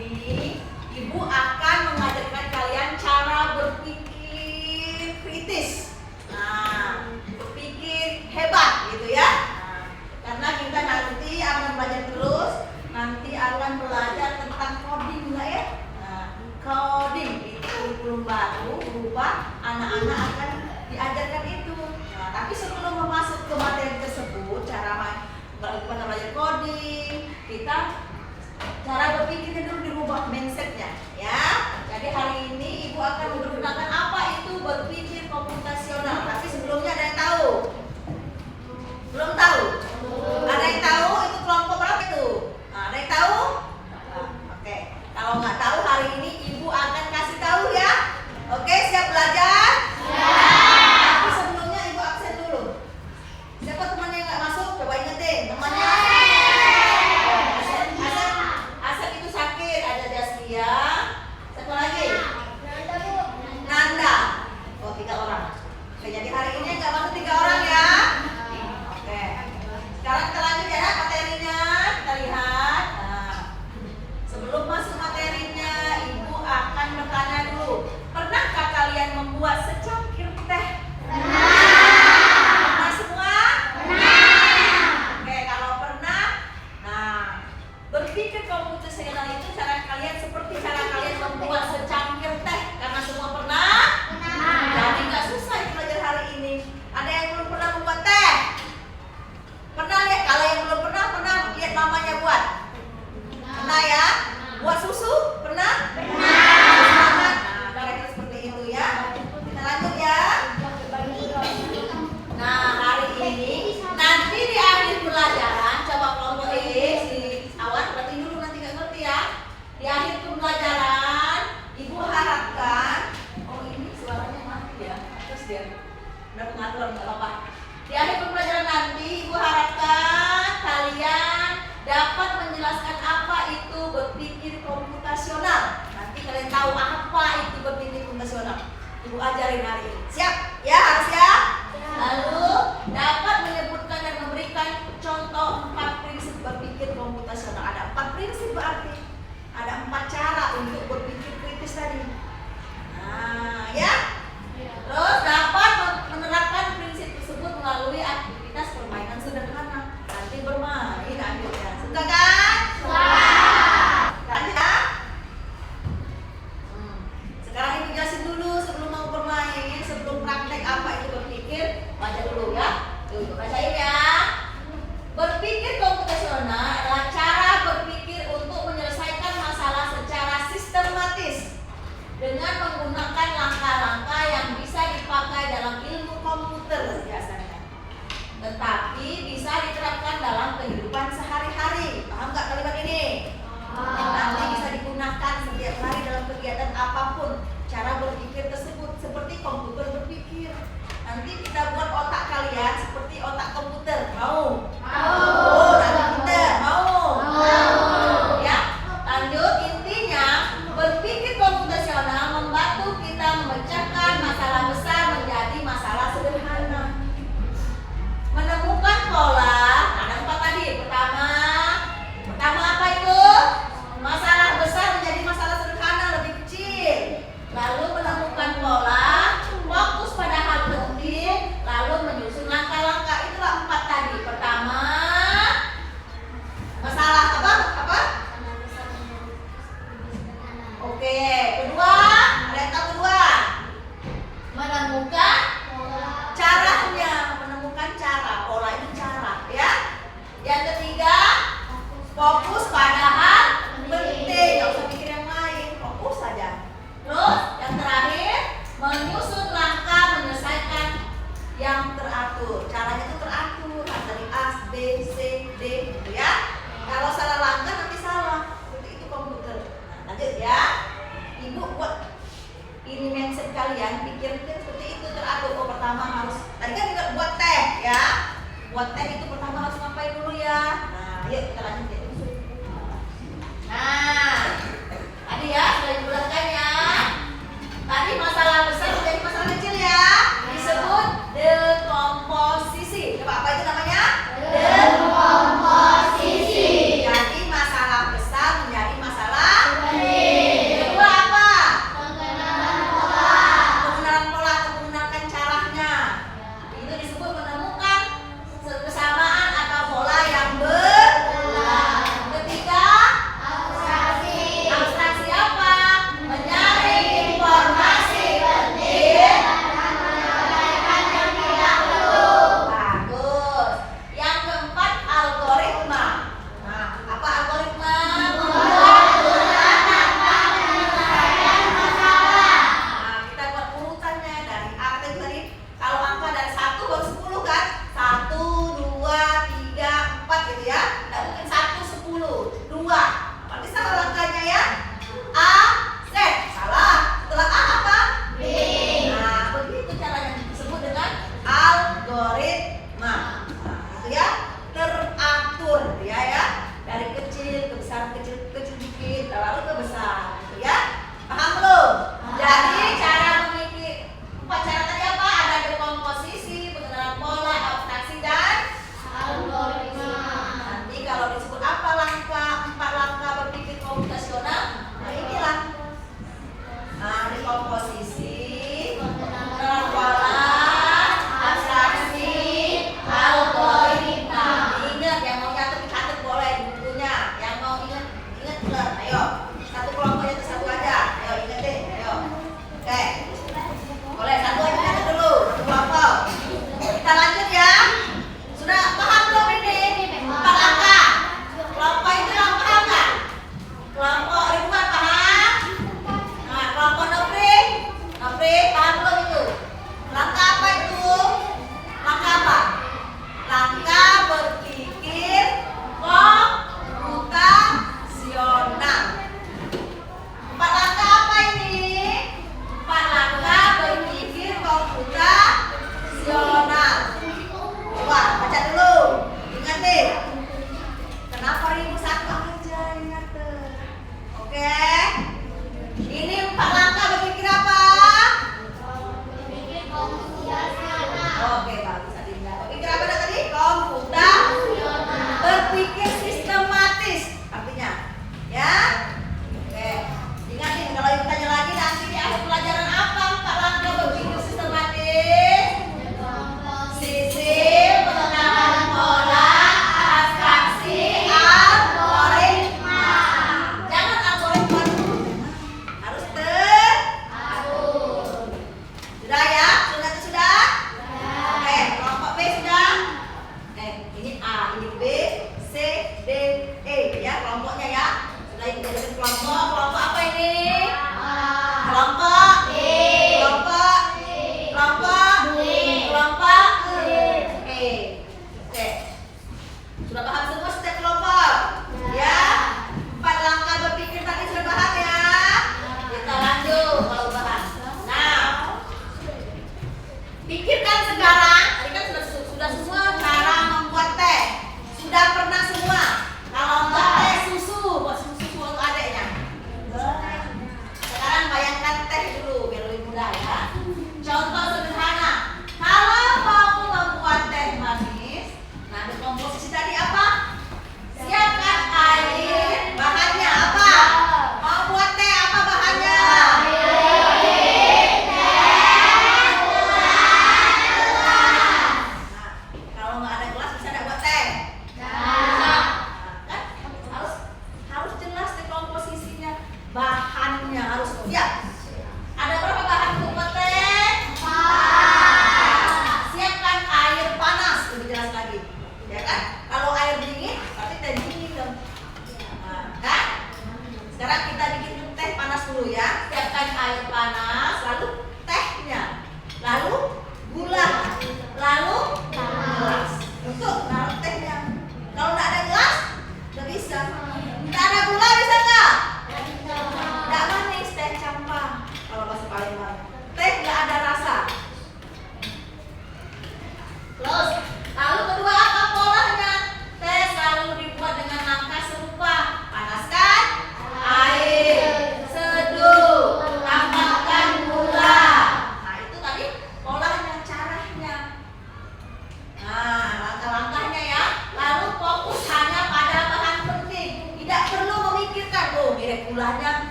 ini Ibu akan mengajarkan kalian cara berpikir kritis. Nah, berpikir hebat gitu ya. Nah, karena kita nanti akan belajar terus, nanti akan belajar tentang coding enggak ya? Nah, coding itu kurikulum baru berubah, anak-anak akan diajarkan itu. Nah, tapi sebelum masuk ke materi tersebut, cara belajar coding, kita cara berpikirnya dulu dirubah mindsetnya ya. Jadi hari ini Ibu akan menggunakan apa itu berpikir komputasional. Tapi sebelumnya ada yang tahu? Belum tahu? Ada yang tahu itu kelompok berapa itu? Nah, ada yang tahu? Oke. Kalau nggak tahu hari ini Ibu akan kasih tahu ya. Oke, siap belajar? Tapi sebelumnya Ibu absen dulu. Siapa temannya yang nggak masuk? Coba ingetin temannya. Asep itu sakit. Ada Jaslia. Siapa lagi? Nanda. Oh, 3 orang. Oke, jadi hari ini nggak masuk 3 orang ya. Oke. Sekarang kita lanjut ya materinya. Kita lihat. Nah, sebelum masuk materinya, Ibu akan bertanya dulu. Pernahkah kalian membuat secangkir teh? Pernah semua? Oke, kalau pernah, nah, berpikir komputasional itu cara kalian seperti cara kalian membuat secangkir teh. Karena semua pernah? Jadi nggak susah belajar hari ini. Ada yang belum pernah membuat teh? Pernah lihat? Kalau yang belum pernah lihat mamanya buat? Pernah ya? Buat susu? Pernah? Nah, kira-kira seperti itu ya. Kita lanjut ya. Nah, hari ini nanti di akhir pelajaran, coba kelompok ini si Awan berarti dulu nanti nggak ngerti ya. Di akhir pembelajaran, Ibu harapkan, oh ini suaranya mati ya, terus dia udah pengaturan nggak apa-apa. Di akhir pembelajaran nanti, Ibu harapkan kalian dapat menjelaskan apa itu berpikir komputasional. Nanti kalian tahu apa itu berpikir komputasional. Ibu ajarin hari ini. Siap? Ya, harus ya? Lalu dapat menyebutkan dan memberikan contoh 4 prinsip berpikir komputasional. Ada 4 prinsip berarti ada 4 cara untuk berpikir kritis tadi. Nah, ya. Terus dapat menerapkan prinsip tersebut melalui aktivitas permainan sederhana. Nanti bermain akhirnya. Suka kan? Suka. Lanjut ya. Sekarang Ibu jelasin dulu sebelum mau bermain, sebelum praktek apa itu berpikir. Baca dulu ya. Tuh, bacain ya. Berpikir komputasional adalah cara berpikir untuk menyelesaikan masalah secara sistematis dengan menggunakan langkah-langkah yang bisa dipakai dalam ilmu komputer biasanya, tetapi bisa diterapkan dalam kehidupan sehari-hari. Paham nggak kalimat ini? Nanti bisa digunakan setiap hari dalam kegiatan apapun. Cara berpikir tersebut seperti komputer berpikir. Nanti kita buat otak kalian seperti otak komputer. Mau? Mau. Nanti kita mau? Ya. Lanjut, intinya berpikir komputasional membantu kita memecahkan masalah besar menjadi masalah sederhana. Menemukan pola. Ada 4 tadi. Pertama apa itu? Masalah besar menjadi masalah sederhana, lebih kecil. Lalu menemukan pola, fokus pada hal penting, lalu menyusun langkah-langkah. Itulah 4 tadi. Pertama, masalah apa? Oke. Kedua, ada yang tahu kedua? Menemukan caranya, menemukan cara. Pola itu cara, ya. Yang ketiga, fokus pada hal penting. Gak usah pikir yang lain, fokus saja. Terus yang terakhir, menyusun langkah menyelesaikan yang teratur. Caranya itu teratur, dari A, B, C, D gitu ya. Kalau salah langkah nanti salah. Seperti itu komputer. Nah, lanjut ya. Ibu buat ini mindset kalian, pikir-pikir seperti itu teratur. Oh, pertama harus, tadi kan juga buat teh ya. Buat teh itu pertama harus ngapain dulu ya. Nah, yuk kita lanjut ya. Nah, tadi ya sudah dijelaskan ya. Tadi masalah besar menjadi masalah kecil ya. Disebut dekomposisi. Coba apa itu namanya? Dekomposisi. Jadi masalah besar menjadi masalah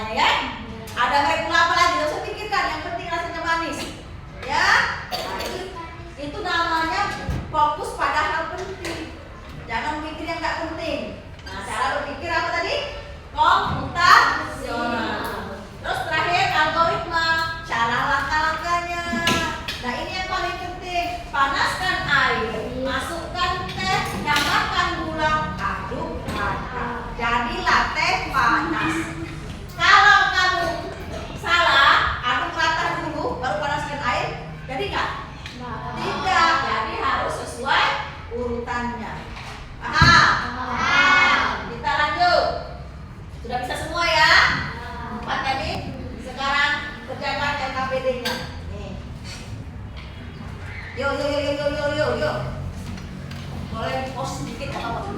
namanya ya. Ada gula apa lagi? Gak usah pikirkan, yang penting rasanya manis. Ya, nah, itu namanya fokus pada hal penting. Jangan mikir yang nggak penting. Nah, cara berpikir apa tadi? Komputasional. Terus terakhir algoritma, cara langkah-langkahnya. Nah, ini yang paling penting. Panaskan air, masukkan teh, tambahkan gula, aduk rata. Jadilah teh panas. Kalau kamu salah, aduk rata dulu, baru panaskan air, jadi nggak? Tidak. Jadi harus sesuai urutannya. Paham? Kita lanjut. Sudah bisa semua ya? 4 tadi. Sekarang kerjakan LKPD-nya. Nih. Yo. Boleh pause sedikit atau apa?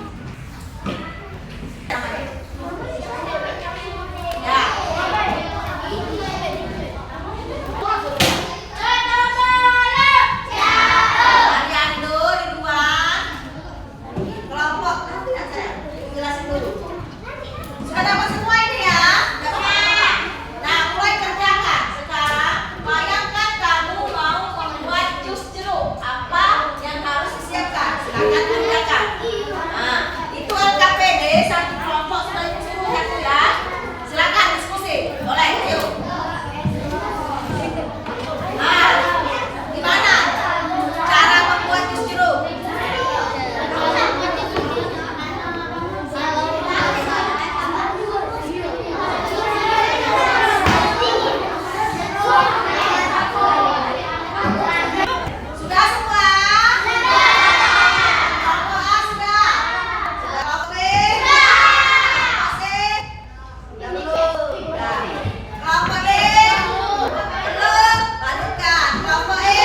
Ya. Kalian dulu di luar. Kelompok nanti saya jelasin dulu. Sudah dapat semua ini ya? Dapat. Nah, mulai kerjakan. Sekarang bayangkan kamu mau membuat jus jeruk. Apa yang harus disiapkan? Silakan kerjakan. Nah, itu LKPD satu kelompok sudah disuruh ya. Silakan diskusi. Boleh, ayo. Nah, gimana cara membuat jus jeruk? Sudah semua? Kelompok A sudah? Sudah kelompok B? Masih? Sudah belum? Sudah. Kelompok D? Belum? Lanjutkan. Kelompok E?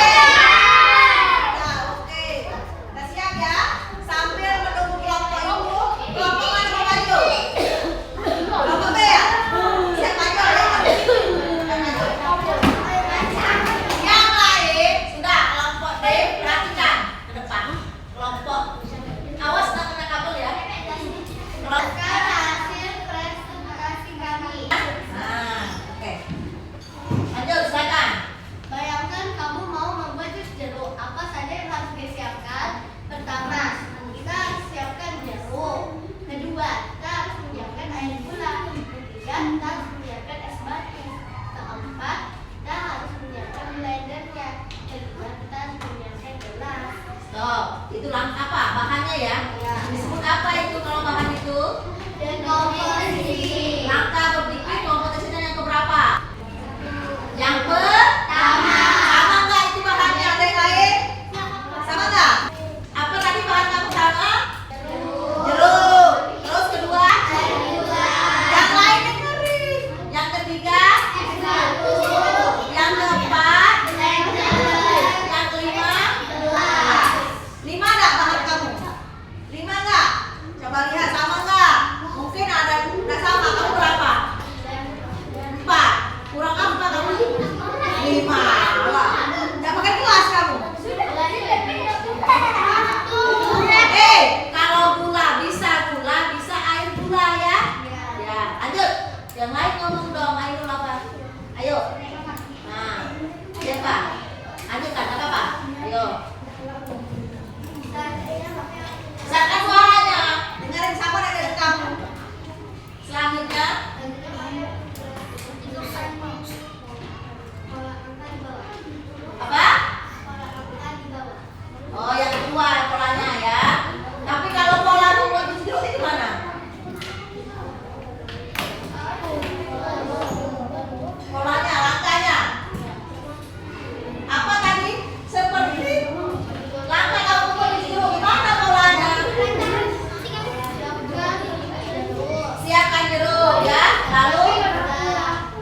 Sudah, oke. Kita siap ya? Sambil menunggu kelompok itu, kelompok mana mau maju? Kelompok B ya? Siap maju ya? Siap maju. Yang lain sudah kelompok D, perhatikan ke depan. Kelompok awas tak kena kabel ya. Kelompok nah, oke. Lanjut, silakan. Bayangkan kamu mau membuat jus jeruk. Apa saja yang harus disiapkan? Pertama, kita harus siapkan jeruk. Kedua, kita harus menyiapkan air gula. Ketiga, kita harus menyiapkan es batu. Keempat, kita harus menyiapkan blendernya. Kelima, kita harus menyiapkan gelas. Stop. Itu langkah apa? Bahannya ya? Ya. Disebut apa itu kalau bahan itu? Dan komposisi. Langkah berpikir kompetisinya yang keberapa? Yang pertama. Sama nggak itu bahannya? Ada yang lain? Sama nggak? Apa tadi bahan kamu sama? Jeruk. Terus kedua? Yang lain dengerin. Yang ketiga? Yang keempat? Yang kelima? 5 nggak bahan kamu? 5 nggak? Coba lihat sama nggak? Mungkin ada nggak sama. Kamu berapa? 4. Kurang apa kamu? 5 lah. Nggak pakai gelas kamu? Kalau gula bisa air gula ya? Ya, lanjut. Yang lain ngomong dong, ayo apa? Ayo. Nah, siapa? Lanjutkan, apa apa? Ayo. Siapkan suaranya. Dengerin sama dari kamu. Selanjutnya, apa? Oh, yang kedua polanya ya. Tapi kalau pola membuat jus jeruk itu mana? Polanya, langkahnya. Apa tadi? Seperti langkah kamu membuat jus jeruk. Gimana polanya? Siapkan jeruk ya. Lalu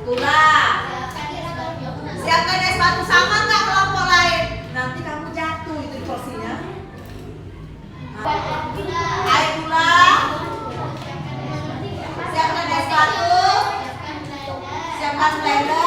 gula. Siapkan es batu. Sama nggak kelompok lain? Nanti kamu jatuh itu porsinya. Air gula. Siapkan es batu. Siapkan blender.